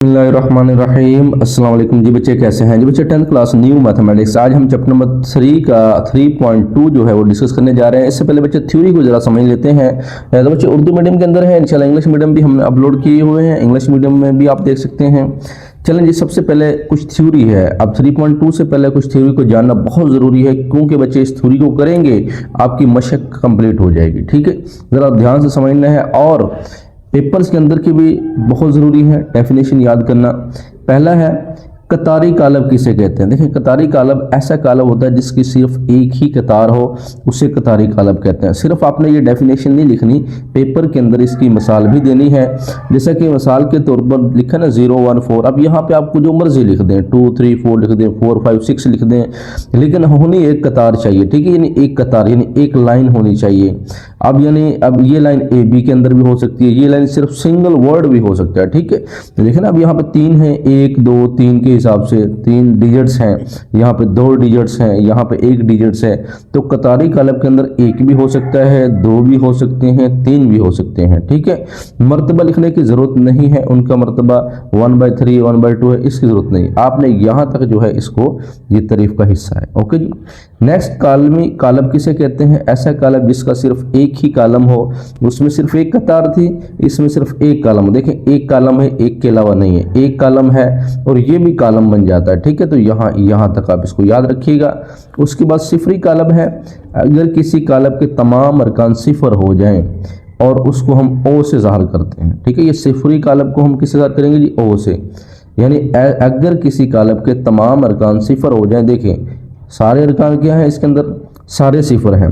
बिस्मिल्लाहिर्रहमानिर्रहीम। अस्सलाम वालेकुम जी बच्चे, कैसे हैं जी बच्चे। 10th क्लास न्यू मैथमेटिक्स, आज हम चैप्टर नंबर 3 का 3.2 जो है वो डिस्कस करने जा रहे हैं। इससे पहले बच्चे थ्योरी को जरा समझ लेते हैं। तो बच्चे उर्दू मीडियम के अंदर है, इंशाल्लाह इंग्लिश मीडियम भी हमने अपलोड किए हुए हैं, इंग्लिश मीडियम में भी आप देख सकते हैं। चलें जी, सबसे पहले कुछ थ्योरी है। अब 3.2 से पहले कुछ थ्योरी को जानना बहुत ज़रूरी है, क्योंकि बच्चे इस थ्योरी को करेंगे आपकी मशक कंप्लीट हो जाएगी। ठीक है, ज़रा ध्यान से समझना है। और पेपर्स के अंदर की भी बहुत ज़रूरी है, डेफिनेशन याद करना। पहला है कतारी कालब किसे कहते हैं। देखिए, कतारी कालब ऐसा कालब होता है जिसकी सिर्फ एक ही कतार हो, उसे कतारी कालब कहते हैं। सिर्फ आपने ये डेफिनेशन नहीं लिखनी, पेपर के अंदर इसकी मिसाल भी देनी है। जैसा कि मिसाल के तौर पर लिखा ना 0 1 4, अब यहाँ पे आपको जो मर्जी लिख दें, 2 3 4 लिख दें, 4 5 6 लिख दें, लेकिन होनी एक कतार चाहिए। ठीक है, यानी एक कतार यानी एक लाइन होनी चाहिए। अब ये लाइन ए बी के अंदर भी हो सकती है, ये लाइन सिर्फ सिंगल वर्ड भी हो सकता है। ठीक है, तो देखिए ना, अब यहाँ पे 3 है, 1 2 3 के हिसाब से 3 डिजिट्स हैं, यहाँ पे 2 डिजिट्स हैं, यहाँ पे 1 डिजिट्स है। तो कतारी कालब के अंदर 1 भी हो सकता है, 2 भी हो सकते हैं, 3 भी हो सकते हैं। ठीक है, मर्तबा लिखने की जरूरत नहीं है, उनका मर्तबा 1/3 1/2 है, इसकी जरूरत नहीं। आपने यहाँ तक जो है इसको, ये तारीफ का हिस्सा है। ओके जी। नेक्स्ट कालमी कालब किसे कहते हैं। ऐसा कालब जिसका सिर्फ एक ही कालम हो, उसमें सिर्फ एक कतार थी, इसमें सिर्फ एक कालम हो। देखें, एक कालम है, एक के अलावा नहीं है, एक कालम है और ये भी कालम बन जाता है। ठीक है, तो यहाँ तक आप इसको याद रखिएगा। उसके बाद सिफरी कालब है। अगर किसी कालब के तमाम अरकान सिफर हो जाएं और उसको हम ओ से ज़ाहिर करते हैं। ठीक है, ये सिफरी कालब को हम किससे ज़ाहिर करेंगे जी, ओ से। यानी अगर किसी कालब के तमाम अरकान सिफर हो जाएं, देखें सारे अरकान क्या हैं इसके अंदर, सारे सिफर हैं,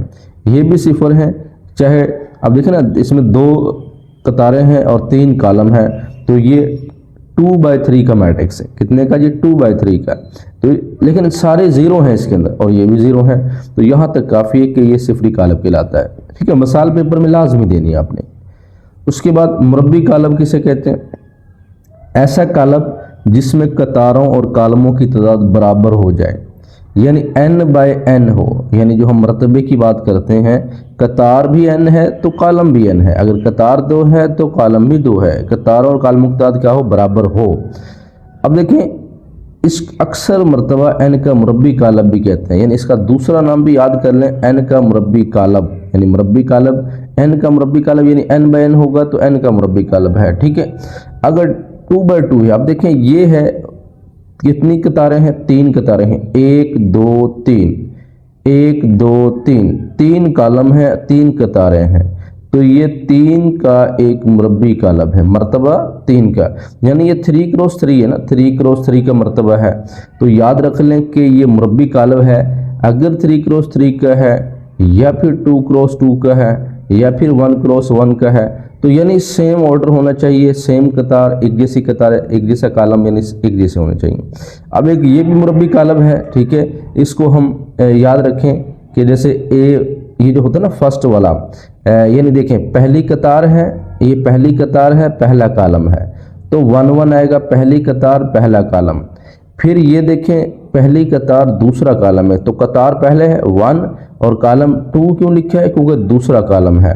ये भी सिफर हैं, चाहे अब देखें ना, इसमें 2 कतारें हैं और 3 कालम हैं, तो ये 2/3 का मैट्रिक्स है। कितने का जी, 2/3 का। तो लेकिन सारे ज़ीरो हैं इसके अंदर और ये भी ज़ीरो हैं, तो यहाँ तक काफ़ी है कि ये सिफरी कालब कहलाता है। ठीक है, मिसाल पेपर में लाजमी देनी है आपने। उसके बाद मुरब्बी कालब किसे कहते हैं। ऐसा कालब जिसमें कतारों और कालमों की तादाद बराबर हो जाए, यानी n/n हो। यानी जो हम मरतबे की बात करते हैं, कतार भी n है तो कालम भी n है। अगर कतार 2 है तो कालम भी 2 है, कतारों और कालमों की तादाद क्या हो, बराबर हो। अब देखें, इस अक्सर मरतबा n का मुरब्बी कालब भी कहते हैं, यानी इसका दूसरा नाम भी याद कर लें, n का मुरब्बी कालब। यानी मुरब्बी कालब, n का मुरब्बी कालब यानी n/n होगा तो n का मुरब्बी कालब है। ठीक है, अगर 2/2 है, अब देखें ये है, कितनी कतारें हैं, 3 कतारें हैं, 1 2 3 1 2 3 3 कालम है, 3 कतारें हैं, तो ये 3 का एक मुरब्बी कालब है, मर्तबा 3 का। यानी ये 3x3 है ना, 3x3 का मर्तबा है। तो याद रख लें कि ये मुरब्बी कालब है। अगर 3x3 का है या फिर 2x2 का है या फिर 1x1 का है, तो यानी सेम ऑर्डर होना चाहिए, सेम कतार, एक जैसी कतार, एक जैसा कालम, यानी एक जैसे होने चाहिए। अब एक ये भी मुरब्बी कालब है। ठीक है, इसको हम याद रखें कि जैसे ये जो होता है ना फर्स्ट वाला, यानी देखें पहली कतार है, ये पहली कतार है, पहला कालम है, तो 1 1 आएगा, पहली कतार पहला कालम। फिर ये देखें पहली कतार दूसरा कालम है, तो कतार पहले है 1 और कालम 2 क्यों लिखा है, क्योंकि दूसरा कालम है।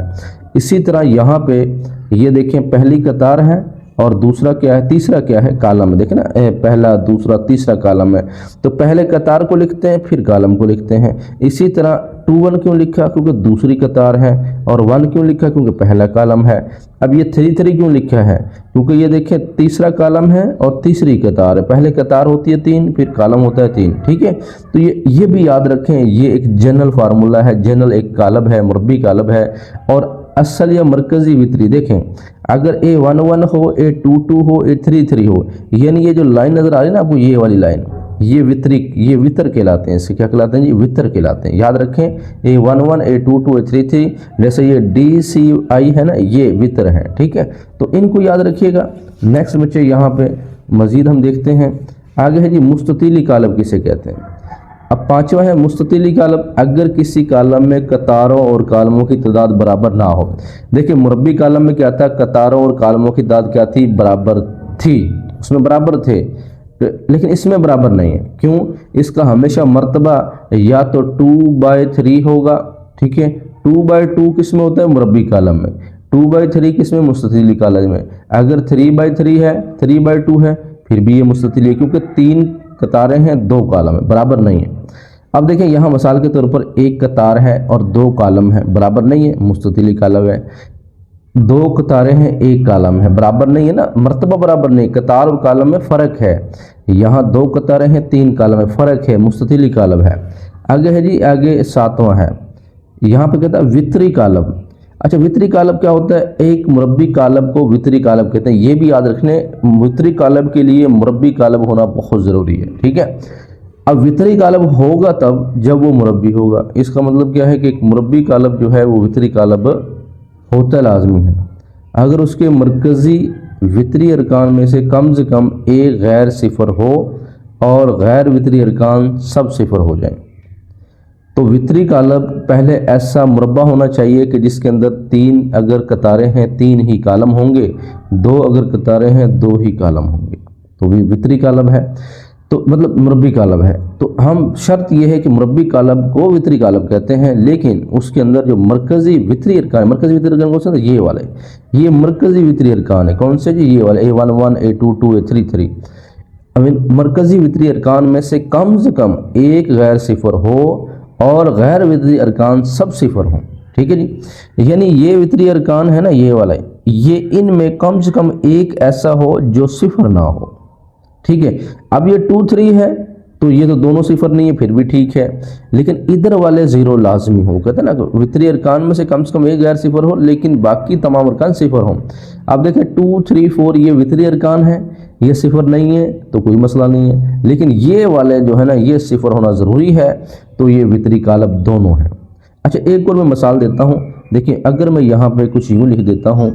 इसी तरह यहाँ पे ये देखें पहली कतार है और दूसरा क्या है, तीसरा क्या है, कालम है। देखें ना, पहला दूसरा तीसरा कालम है, तो पहले कतार को लिखते हैं फिर कालम को लिखते हैं। इसी तरह 2 1 क्यों लिखा, क्योंकि दूसरी कतार है, और 1 क्यों लिखा, क्योंकि पहला कालम है। अब ये 3 3 क्यों लिखा है, क्योंकि ये देखें तीसरा कालम है और तीसरी कतार है, पहले कतार होती है 3 फिर कालम होता है 3। ठीक है, तो ये भी याद रखें, ये एक जनरल फार्मूला है, जनरल एक कालब है, मुरब्बी कालब है। और असल या मरकजी वितरी देखें, अगर A 1 1 हो, A 2 2 हो, A 3 3 हो, यानी ये जो लाइन नजर आ रही है ना आपको, ये वाली लाइन, ये वितर कहलाते हैं। इससे क्या कहलाते हैं जी, वितर कहलाते हैं। याद रखें, A 1 1 A 2 2 A 3 3, जैसे ये DCI है ना, ये वितर है। ठीक है, तो इनको याद रखिएगा। नेक्स्ट बच्चे यहाँ पे मजीद हम देखते हैं, आगे है जी मुस्ततीली कालब किसे कहते हैं। अब 5वां है मुस्ततीली कालब। अगर किसी कालम में कतारों और कालमों की तादाद बराबर ना हो। देखिए, मुरब्बी कालम में क्या था, कतारों और कालमों की तादाद क्या थी, बराबर थी, उसमें बराबर थे, लेकिन इसमें बराबर नहीं है। क्यों, इसका हमेशा मर्तबा या तो 2/3 होगा। ठीक है, 2/2 किस में होता है, मुरब्बी कालम में, 2/3 किस में, मुस्ततिली कॉलम में। अगर 3/3 है, 3/2 है, फिर भी ये मुस्ततिल है, क्योंकि 3 कतारें हैं 2 कॉलम है, बराबर नहीं है। अब देखें यहाँ मिसाल के तौर पर 1 कतार है और 2 कॉलम है, बराबर नहीं है, मुस्ततिली कॉलम है। 2 कतारें हैं 1 कॉलम है, बराबर नहीं है ना, मर्तबा बराबर नहीं, कतार और कॉलम में फ़र्क है। यहाँ 2 कतारें हैं 3 कॉलम में, फ़र्क है, मुस्ततिली कॉलम है। आगे है जी, आगे 7वां है, यहाँ पे कहता है वितरी कॉलम। अच्छा, वितरी कॉलम क्या होता है, एक मुरब्बी कॉलम को वितरी कॉलम कहते हैं। ये भी याद रखने, वितरी कॉलम के लिए मुरब्बी कॉलम होना बहुत ज़रूरी है, ठीक है। अब वितरी कॉलम होगा तब जब वो मुरब्बी होगा। इसका मतलब क्या है कि एक मुरब्बी कॉलम जो है वो वितरी कॉलम होता लाजमी है अगर उसके मरकज़ी वितरी अरकान में से कम एक गैर सिफर हो और गैर वितरी अरकान सब सिफर हो जाए। तो वितरी कॉलम पहले ऐसा मुरब्बा होना चाहिए कि जिसके अंदर 3 अगर कतारें हैं 3 ही कॉलम होंगे, 2 अगर कतारें हैं 2 ही कॉलम होंगे, तो भी वितरी कॉलम है, तो मतलब मुरब्बी कॉलम है। तो हम शर्त यह है कि मुरब्बी कॉलम को वितरी कॉलम कहते हैं, लेकिन उसके अंदर जो मरकज़ी वितरी अरकान, मरकज़ी वितरी अरकान कौन से, ये वाले, ये मरकज़ी वितरी अरकान है। कौन से जी, ये वाले A11, A22, A33। अब मरकज़ी वितरी अरकान में से कम एक गैर सिफर हो और गैर वितरी अरकान सब सिफर हों, ठीक है जी। यानी ये वितरी अरकान है ना, ये वाला, ये इनमें कम से कम एक ऐसा हो जो सिफर ना हो, ठीक है। अब ये 2, 3 है तो ये तो दोनों सिफर नहीं है, फिर भी ठीक है, लेकिन इधर वाले 0 लाजमी हो। कहते हैं ना, वितरी अरकान में से कम एक गैर सिफर हो लेकिन बाकी तमाम अरकान सिफर हों। अब देखें 2, 3, 4 ये वितरी अरकान है, ये सिफर नहीं है तो कोई मसला नहीं है, लेकिन ये वाले जो है ना ये सिफर होना ज़रूरी है, तो ये वितरी कॉलम दोनों हैं। अच्छा, एक और मैं मिसाल देता हूँ। देखिए, अगर मैं यहाँ पे कुछ यूँ लिख देता हूँ,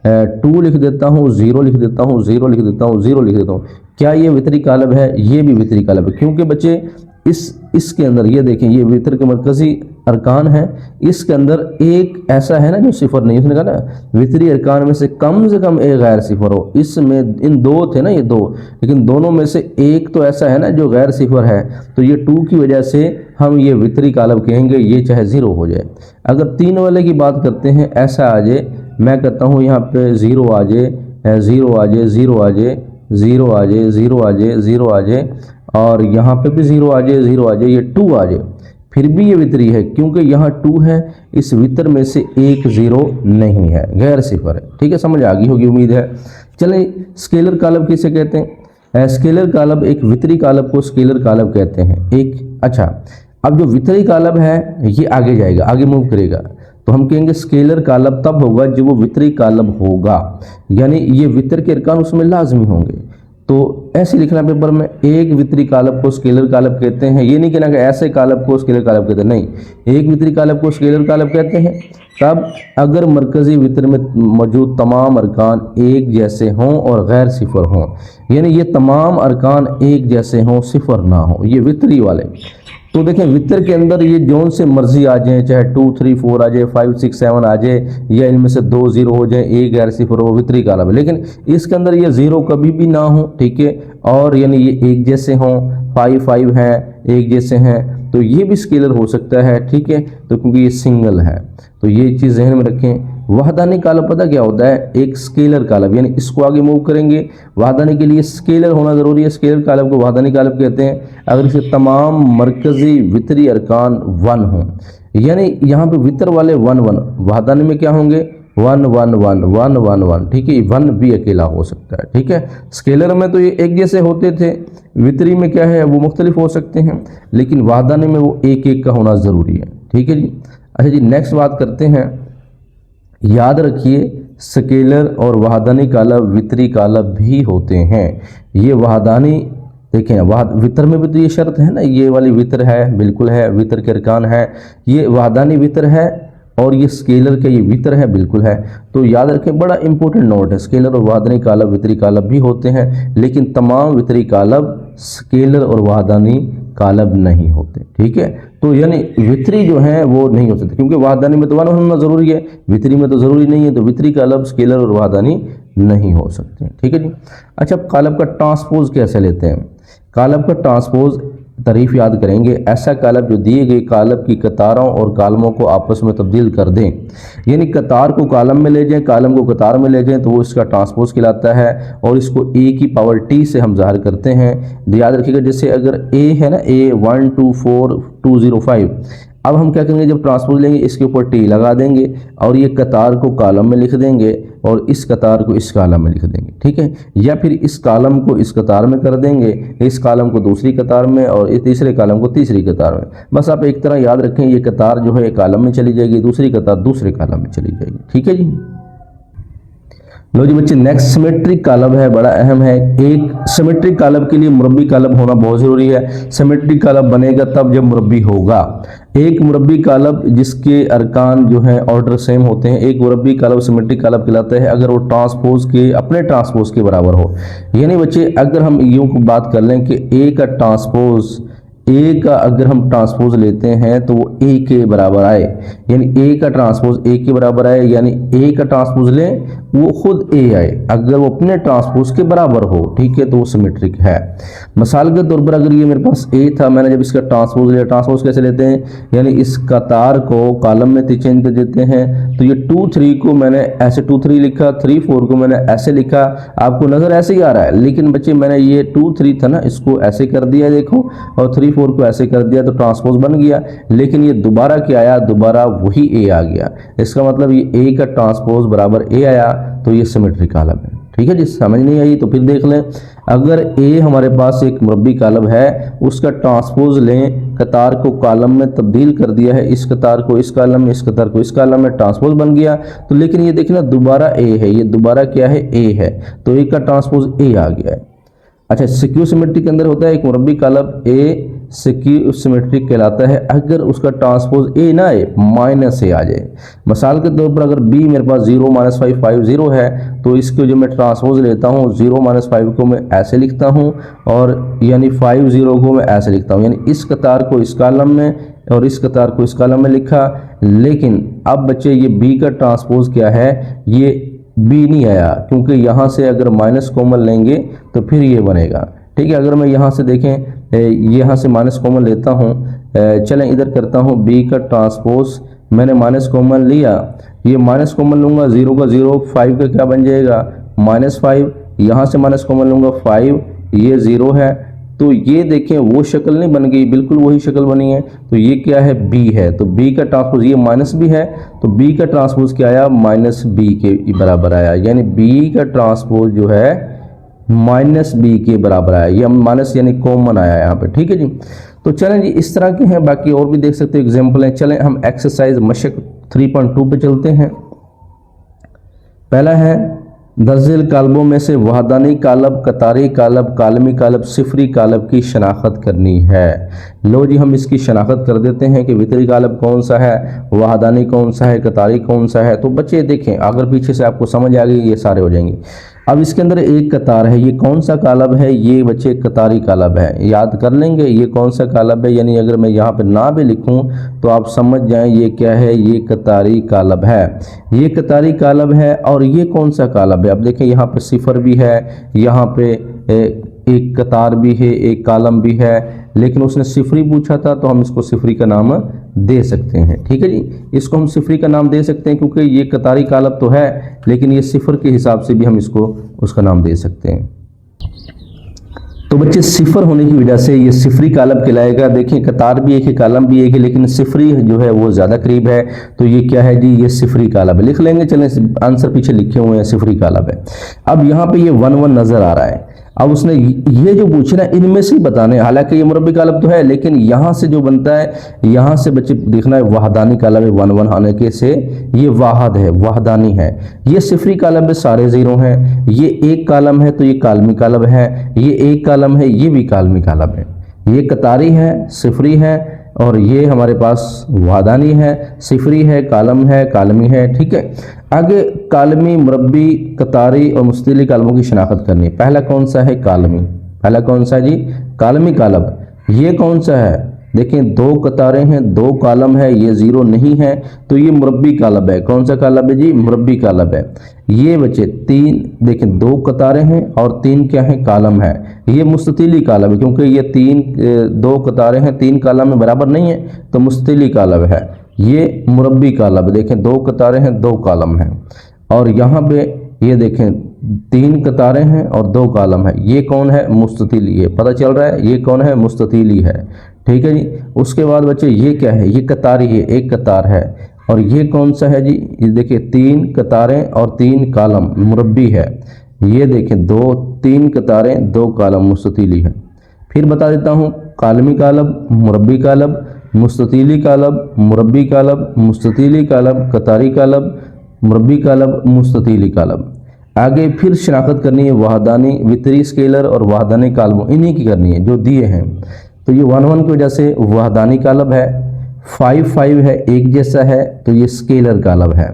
2 लिख देता हूँ, 0 लिख देता हूँ, 0 लिख देता हूँ, 0 लिख देता हूँ, क्या ये वितरी कॉलम है? ये भी वितरी कॉलम है, क्योंकि बच्चे इसके अंदर ये देखें, ये वितर के मरकज़ी अरकान है, इसके अंदर एक ऐसा है ना जो सिफर नहीं। उसने कहा ना वितरी अरकान में से कम एक गैर सिफर हो। इसमें इन 2 थे ना, ये 2, लेकिन दोनों में से एक तो ऐसा है ना जो गैर सिफर है, तो ये 2 की वजह से हम ये वितरी कॉलम कहेंगे, ये चाहे 0 हो जाए। अगर 3 वाले की बात करते हैं, ऐसा आ जाए, मैं कहता हूँ यहाँ पे 0 आ जाए, 0 आ जाए, 0 आ जाए, 0 आ जाए, 0 आ जाए, 0 आ जाए, और यहाँ पे भी 0 आ जाए, 0 आ जाए, ये 2 आ जाए, फिर भी ये वितरी है, क्योंकि यहाँ 2 है, इस वितर में से एक 0 नहीं है, गैर सिफर है। ठीक है, समझ आ गई होगी उम्मीद है। चलें, स्केलर कॉलम किसे कहते हैं? स्केलर कॉलम, एक वितरी कॉलम को स्केलर कॉलम कहते हैं। एक अच्छा, अब जो वितरी कॉलम है ये आगे जाएगा, आगे मूव करेगा, तो हम कहेंगे स्केलर कॉलम तब होगा जब वो वितरी कॉलम होगा, यानी ये वितर के अरकान उसमें लाजमी होंगे। तो ऐसे लिखना पेपर में, एक वितरी कॉलम को स्केलर कॉलम कहते हैं। ये नहीं कहना कि ऐसे कॉलम को स्केलर कॉलम कहते हैं, नहीं, एक वितरी कॉलम को स्केलर कॉलम कहते हैं तब अगर मरकज़ी वितर में मौजूद तमाम अरकान एक जैसे हों और गैर सिफर हों, यानी ये तमाम अरकान एक जैसे हों, सिफर ना हो, ये वितरी वाले। तो देखें, वितर के अंदर ये जोन से मर्जी आ जाए, चाहे 2, 3, 4 आ जाए, 5, 6, 7 आ जाए, या इनमें से 2 0 हो जाए, एक गैर सिफर हो, वितरी कॉलम है। लेकिन इसके अंदर ये 0 कभी भी ना हो, ठीक है, और यानी ये एक जैसे हों, 5 हैं, एक जैसे हैं, तो ये भी स्केलर हो सकता है, ठीक है। तो क्योंकि ये सिंगल है, तो ये चीज़ जहन में रखें। वहदानी कॉलम पता क्या होता है? एक स्केलर कॉलम, यानी इसको आगे मूव करेंगे, वहदानी के लिए स्केलर होना ज़रूरी है, स्केलर कॉलम को वहदानी कॉलम कहते हैं अगर इसके तमाम मरकज़ी वितरी अरकान 1 हों, यानी यहाँ पे वितर वाले 1 1, वहदानी में क्या होंगे? 1 1 1 1 1 1, ठीक है, 1 भी अकेला हो सकता है, ठीक है। स्केलर में तो ये एक जैसे होते थे, वितरी में क्या है वो मुख्तलिफ हो सकते हैं, लेकिन वहदानी में वो एक एक का होना ज़रूरी है, ठीक है जी। अच्छा जी, नेक्स्ट बात करते हैं। याद रखिए, स्केलर और वहदानी कॉलम वितरी कॉलम भी होते हैं। ये वहदानी देखें, वितर में भी तो ये शर्त है ना, ये वाली वितर है, बिल्कुल है, वितर के अरकान है, ये वहदानी वितर है, और ये स्केलर के ये वितर है, बिल्कुल है। तो याद रखें, बड़ा इंपॉर्टेंट नोट है, स्केलर और वहदानी कॉलम वितरी कॉलम भी होते हैं, लेकिन तमाम वितरी कॉलम स्केलर और वहदानी कॉलम नहीं होते, ठीक है। तो यानी वितरी जो है वो नहीं हो सकते, क्योंकि वहदानी में तो 1 होना ज़रूरी है, वितरी में तो ज़रूरी नहीं है, तो वितरी कॉलम स्केलर और वहदानी नहीं हो सकते, ठीक है जी। अच्छा, कॉलम का ट्रांसपोज कैसे लेते हैं? कॉलम का ट्रांसपोज तारीफ याद करेंगे। ऐसा कालब जो दिए गए कालब की कतारों और कालमों को आपस में तब्दील कर दें, यानी कतार को कालम में ले जाएं, कालम को कतार में ले जाएं, तो वो इसका ट्रांसपोज कहलाता है और इसको a की पावर t से हम ज़ाहिर करते हैं। याद रखिएगा, जैसे अगर a है ना, a 1 2 4 2 0 5, अब हम क्या करेंगे, जब ट्रांसपोज लेंगे इसके ऊपर टी लगा देंगे और ये कतार को कॉलम में लिख देंगे और इस कतार को इस कॉलम में लिख देंगे, ठीक है। या फिर इस कॉलम को इस कतार में कर देंगे, इस कॉलम को दूसरी कतार में और इस तीसरे कॉलम को तीसरी कतार में। बस आप एक तरह याद रखें, ये कतार जो है कॉलम में चली जाएगी, दूसरी कतार दूसरे कॉलम में चली जाएगी, ठीक है जी। लो जी बच्चे, नेक्स्ट सिमेट्रिक कालब है, बड़ा अहम है। एक सिमेट्रिक कालब के लिए मुरब्बी कालब होना बहुत ज़रूरी है। सिमेट्रिक कालब बनेगा तब जब मुरब्बी होगा। एक मुरब्बी कालब जिसके अरकान जो हैं ऑर्डर सेम होते हैं, एक मुरब्बी कालब सिमेट्रिक कालब कहलाता है अगर वो ट्रांसपोज के अपने ट्रांसपोज के बराबर हो। यानी बच्चे अगर हम यूँ बात कर लें कि ए का ट्रांसपोज, ए का अगर हम ट्रांसपोज लेते हैं तो वो ए के बराबर आए, यानी ए का ट्रांसपोज ए के बराबर आए, यानी ए का ट्रांसपोज लें वो खुद ए आए, अगर वो अपने ट्रांसपोज के बराबर हो, ठीक है, तो वो सिमेट्रिक है। मिसाल के तौर पर अगर ये मेरे पास ए था, मैंने जब इसका ट्रांसपोज लिया, ट्रांसपोज कैसे लेते हैं, यानी इस कतार को कॉलम में चेंज कर देते हैं, तो ये 2 3 को मैंने ऐसे 2 3 लिखा, 3 4 को मैंने ऐसे लिखा, आपको नजर ऐसे ही आ रहा है, लेकिन बच्चे मैंने ये 2 3 था ना, इसको ऐसे कर दिया देखो, और 3 4 को ऐसे कर दिया, तो ट्रांसपोज बन गया। लेकिन ये दोबारा क्या आया, दोबारा वही ए आ गया, इसका मतलब ये ए का ट्रांसपोज बराबर ए आया, तो ये सिमेट्रिक कालब है, ठीक है जी। समझ नहीं आई तो फिर देख लें, अगर ए हमारे पास एक मुरब्बी कालब है, उसका ट्रांसपोज लें, कतार को कॉलम में तब्दील कर दिया है, इस कतार को इस कॉलम में, इस कतार को इस कॉलम में, ट्रांसपोज बन गया। तो लेकिन ये देखना दोबारा ए है, ये दोबारा क्या है, ए है, तो ए का ट्रांसपोज ए आ गया है। अच्छा, सिक्यू सिमेट्रिक के अंदर होता है एक मुरब्बी कालब ए सिक्यू सिमेट्रिक कहलाता है अगर उसका ट्रांसपोज ए ना आए, माइनस ए आ जाए। मिसाल के तौर पर अगर बी मेरे पास 0 -5 5 0 है, तो इसको जो मैं ट्रांसपोज लेता हूँ 0 -5 को मैं ऐसे लिखता हूँ और यानी 5 0 को मैं ऐसे लिखता हूँ, यानी इस कतार को इस कॉलम में और इस कतार को इस कॉलम में लिखा। लेकिन अब बच्चे ये बी का ट्रांसपोज क्या है, ये बी नहीं आया, क्योंकि यहाँ से अगर माइनस कॉमन लेंगे तो फिर ये बनेगा, ठीक है। अगर मैं यहाँ से देखें, यहाँ से माइनस कॉमन लेता हूँ, चलें इधर करता हूँ, बी का ट्रांसपोज मैंने माइनस कॉमन लिया, ये माइनस कॉमन लूँगा, 0 का 0, 5 का क्या बन जाएगा -5, यहाँ से माइनस कॉमन लूँगा 5, ये 0 है, तो ये देखें वो शक्ल नहीं बन गई, बिल्कुल वही शक्ल बनी है। तो ये क्या है, बी है, तो बी का ट्रांसपोज, ये माइनस बी है, तो बी का ट्रांसपोज क्या आया, -b के बराबर आया, यानी बी का ट्रांसपोज जो है -b के बराबर आया, ये माइनस यानी कॉमन आया यहाँ पे, ठीक है जी। तो चलें जी, इस तरह के हैं, बाकी और भी देख सकते हो एग्जाम्पल हैं। चलें हम एक्सरसाइज मशक 3.2 पे चलते हैं। पहला है, दर्जिल कालबों में से वहदानी कालब, कतारी कालब, कालमी कालब, सिफरी कालब की शनाख्त करनी है। लो जी, हम इसकी शनाख्त कर देते हैं कि वितरी कालब कौन सा है, वहदानी कौन सा है, कतारी कौन सा है। तो बच्चे देखें, अगर पीछे से आपको समझ आ गई, ये सारे हो जाएंगे। अब इसके अंदर एक कतार है, ये कौन सा कालब है, ये बच्चे कतारी कालब है, याद कर लेंगे ये कौन सा कालब है, यानी अगर मैं यहाँ पे ना भी लिखूं तो आप समझ जाएं ये क्या है, ये कतारी कालब है, ये कतारी कालब है। और ये कौन सा कालब है, अब देखें यहाँ पे सिफर भी है, यहाँ पे एक कतार भी है, एक कालम भी है, लेकिन उसने सिफरी पूछा था तो हम इसको सिफरी का नाम दे सकते हैं, ठीक है जी। इसको हम सिफरी का नाम दे सकते हैं क्योंकि ये कतारी कालब तो है, लेकिन ये सिफर के हिसाब से भी हम इसको उसका नाम दे सकते हैं। तो बच्चे सिफर होने की वजह से ये सिफरी कालब कहलाएगा। देखिए कतार भी एक है, कालम भी एक है, लेकिन सिफरी जो है वो ज़्यादा करीब है, तो ये क्या है जी, ये सिफरी कालब है। लिख लेंगे, चलें आंसर पीछे लिखे हुए हैं, सिफरी कालब है। अब यहाँ पे ये 1 1 नज़र आ रहा है, अब उसने ये जो पूछे ना इनमें से ही बताने, हालांकि ये मुरब्बी कालब तो है, लेकिन यहाँ से जो बनता है, यहाँ से बच्चे देखना है वहदानी कालब है, 1 1 आने के से ये वाहद है, वहदानी है। ये सिफरी कालब है, सारे 0 हैं। ये एक कालम है तो ये कालमी कालब है, ये एक कालम है, ये भी कालमी कालब है। ये कतारी है, सिफरी है, और ये हमारे पास वहदानी है, सिफरी है, कालम है, कालमी है, ठीक है। आगे कालमी, मुरब्बी, कतारी और मुस्तली कालमों की शनाख्त करनी है। पहला कौन सा है, कालमी। पहला कौन सा जी, कालमी कालब। ये कौन सा है, देखें 2 कतारें हैं, 2 कॉलम है, ये 0 नहीं है तो ये मुरब्बी कालब है। कौन सा कालब है जी? मुरब्बी कालब है। ये बच्चे 3 देखें 2 कतारें हैं और 3 क्या है? कॉलम है। ये मुस्ततीली कालब है क्योंकि ये 2 कतारें हैं, 3 कॉलम में बराबर नहीं है तो मुस्ततीली कालब है। ये मुरब्बी कालब, देखें 2 कतारें हैं, 2 कॉलम है। और यहाँ पे ये देखें 3 कतारें हैं और 2 कॉलम है। ये कौन है? मुस्ततीली है। पता चल रहा है ये कौन है? मुस्ततीली है। ठीक है जी। उसके बाद बच्चे ये क्या है? ये कतारी है, 1 कतार है। और ये कौन सा है जी? ये देखिए 3 कतारें और 3 कॉलम, मुरब्बी है। ये देखें 3 कतारें 2 कॉलम, मुस्ततीली है। फिर बता देता हूँ, कालमी कालब, मुरब्बी कालब, मुस्ततीली कालब, मुरब्बी कालब, मुस्ततीली कालब, कतारी कालब, मुरब्बी कालब, मुस्ततीली कालब। आगे फिर शनाख्त करनी है वहदानी, वितरी, स्केलर और वहदानी कालबों, इन्हीं की करनी है जो दिए हैं। तो ये 1 की वजह से वहदानी कालब है, 5 है, एक जैसा है तो ये स्केलर कालब है।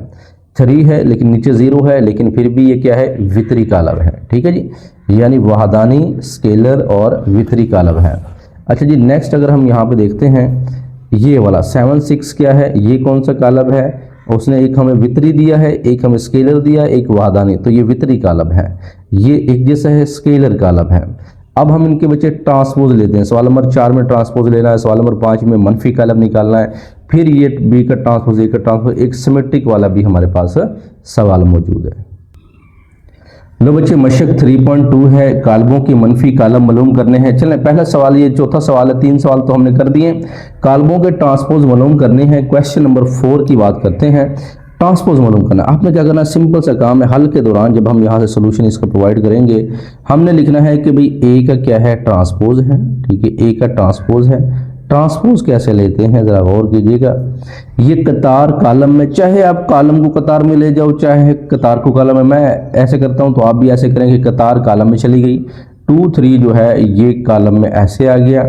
3 है लेकिन नीचे 0 है, लेकिन फिर भी ये क्या है? वितरी कालब है। ठीक है जी, यानी वहदानी, स्केलर और वितरी कालब है। अच्छा जी, नेक्स्ट अगर हम यहाँ पे देखते हैं, ये वाला 7 6 क्या है? ये कौन सा कालब है? उसने एक हमें वितरी दिया है, एक हमें स्केलर दिया, एक वहदानी, तो ये वितरी कालब है। ये एक जैसा है, स्केलर कालब है। अब हम इनके बच्चे ट्रांसपोज लेते हैं। सवाल नंबर 4 में ट्रांसपोज लेना है, सवाल नंबर 5 में मनफी कालब निकालना है। फिर ये बी का ट्रांसपोज, ए का ट्रांसपोज, एक सिमेट्रिक वाला भी हमारे पास सवाल मौजूद है। लो बच्चे, मशक 3.2 है, कालबों की मनफी कालब मालूम करने हैं। चलें, पहला सवाल, ये चौथा सवाल है, 3 सवाल तो हमने कर दिए। कालबों के ट्रांसपोज मालूम करने हैं। क्वेश्चन नंबर 4 की बात करते हैं। ट्रांसपोज मालूम करना, आपने क्या करना, सिंपल सा काम है। हल के दौरान जब हम यहाँ से सोल्यूशन इसका प्रोवाइड करेंगे, हमने लिखना है कि भाई ए का क्या है? ट्रांसपोज है। ठीक है, ए का ट्रांसपोज है। ट्रांसपोज कैसे लेते हैं जरा गौर कीजिएगा। ये कतार कॉलम में, चाहे आप कॉलम को कतार में ले जाओ, चाहे कतार को कॉलम में, मैं ऐसे करता हूं तो आप भी ऐसे करेंगे। कतार कॉलम में चली गई, 2 3 जो है ये कॉलम में ऐसे आ गया,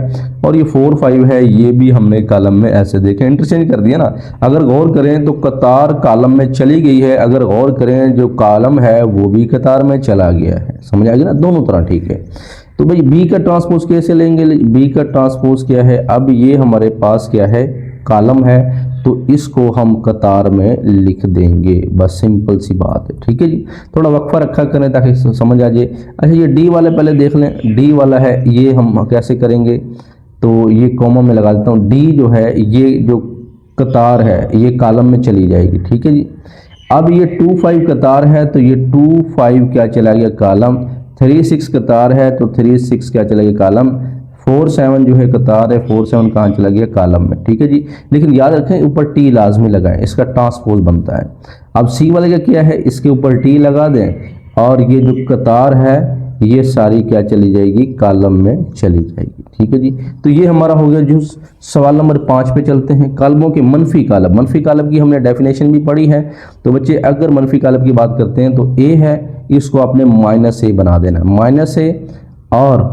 और ये 4 5 है, ये भी हमने कॉलम में ऐसे देखे, इंटरचेंज कर दिया ना। अगर गौर करें तो कतार कॉलम में चली गई है, अगर गौर करें जो कॉलम है वो भी कतार में चला गया है। समझ आ गया ना, दोनों तरह। ठीक है, तो भाई बी का ट्रांसपोज कैसे लेंगे? बी का ट्रांसपोज क्या है? अब ये हमारे पास क्या है? कॉलम है, तो इसको हम कतार में लिख देंगे, बस सिंपल सी बात है। ठीक है जी, थोड़ा वक्फा रखा करें ताकि समझ आ जाए। अच्छा, ये डी वाले पहले देख लें। डी वाला है, ये हम कैसे करेंगे? तो ये कॉमा में लगा देता हूँ। डी जो है, ये जो कतार है ये कॉलम में चली जाएगी। ठीक है जी, अब ये 2 5 कतार है तो ये 2 5 क्या चला गया? कॉलम। 3 6 कतार है तो 3 6 क्या चला गया? कॉलम। 4 7 जो है कतार है, 4 7 कहाँ चला गया? कॉलम में। ठीक है जी, लेकिन याद रखें ऊपर टी लाजमी लगाएं, इसका ट्रांसपोज बनता है। अब सी वाले का क्या है? इसके ऊपर टी लगा दें, और ये जो कतार है ये सारी क्या चली जाएगी? कॉलम में चली जाएगी। ठीक है जी, तो ये हमारा हो गया। जो सवाल नंबर 5 पे चलते हैं। कालबों के मनफी कालब, मनफी कालब की हमने डेफिनेशन भी पढ़ी है। तो बच्चे अगर मनफी कालब की बात करते हैं तो ए है, इसको आपने -a बना देना, -a, और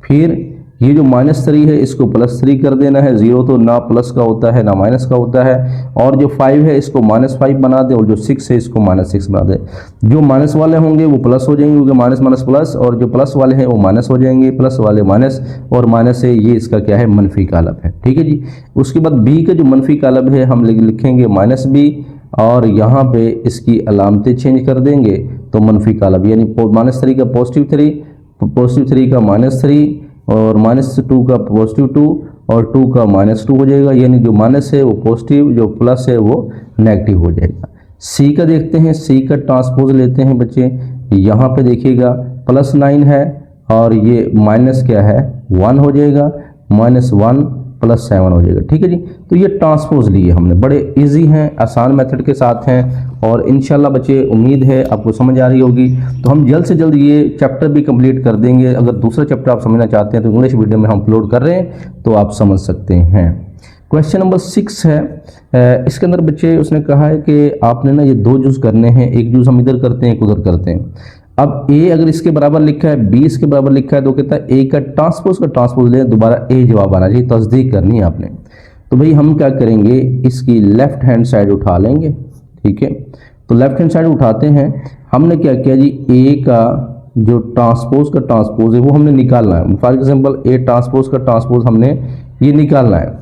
फिर ये जो -3 है इसको +3 कर देना है। 0 तो ना प्लस का होता है ना माइनस का होता है। और जो 5 है इसको -5 बना दे, और जो 6 है इसको -6 बना दे। जो माइनस वाले होंगे वो प्लस हो जाएंगे, क्योंकि माइनस माइनस प्लस, और जो प्लस वाले हैं वो माइनस हो जाएंगे, प्लस वाले माइनस, और माइनस से ये इसका क्या है? मनफी कालब है। ठीक है जी, उसके बाद बी का जो मनफी कालब है हम लिखेंगे -b, और यहाँ पे इसकी अलामतें चेंज कर देंगे तो मनफी कालब, यानी -3 का +3, +3 का -3, और -2 का +2, और 2 का -2 हो जाएगा। यानी जो माइनस है वो पॉजिटिव, जो प्लस है वो नेगेटिव हो जाएगा। सी का देखते हैं। सी का ट्रांसपोज लेते हैं बच्चे। यहाँ पे देखिएगा +9 है, और ये माइनस क्या है? 1 हो जाएगा, -1 + 7 हो जाएगा। ठीक है जी, तो ये ट्रांसपोज लिए हमने, बड़े इजी हैं, आसान मेथड के साथ हैं, और इंशाल्लाह बच्चे उम्मीद है आपको समझ आ रही होगी। तो हम जल्द से जल्द ये चैप्टर भी कंप्लीट कर देंगे। अगर दूसरा चैप्टर आप समझना चाहते हैं तो इंग्लिश वीडियो में हम अपलोड कर रहे हैं, तो आप समझ सकते हैं। क्वेश्चन नंबर 6 है। इसके अंदर बच्चे उसने कहा है कि आपने ना ये 2 जूज़ करने हैं, एक जूज़ हम इधर करते हैं, एक उधर करते हैं। अब ए अगर इसके बराबर लिखा है, बी इसके बराबर लिखा है, तो कहता है ए का ट्रांसपोज लें, दोबारा ए जवाब आना चाहिए, तस्दीक करनी है आपने। तो भाई हम क्या करेंगे, इसकी लेफ्ट हैंड साइड उठा लेंगे। ठीक है, तो लेफ्ट हैंड साइड उठाते हैं। हमने क्या किया जी, ए का जो ट्रांसपोज है वो हमने निकालना है। फॉर एग्जांपल ए ट्रांसपोज का ट्रांसपोज हमने ये निकालना है।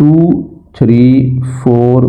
2 3 4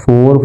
4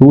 2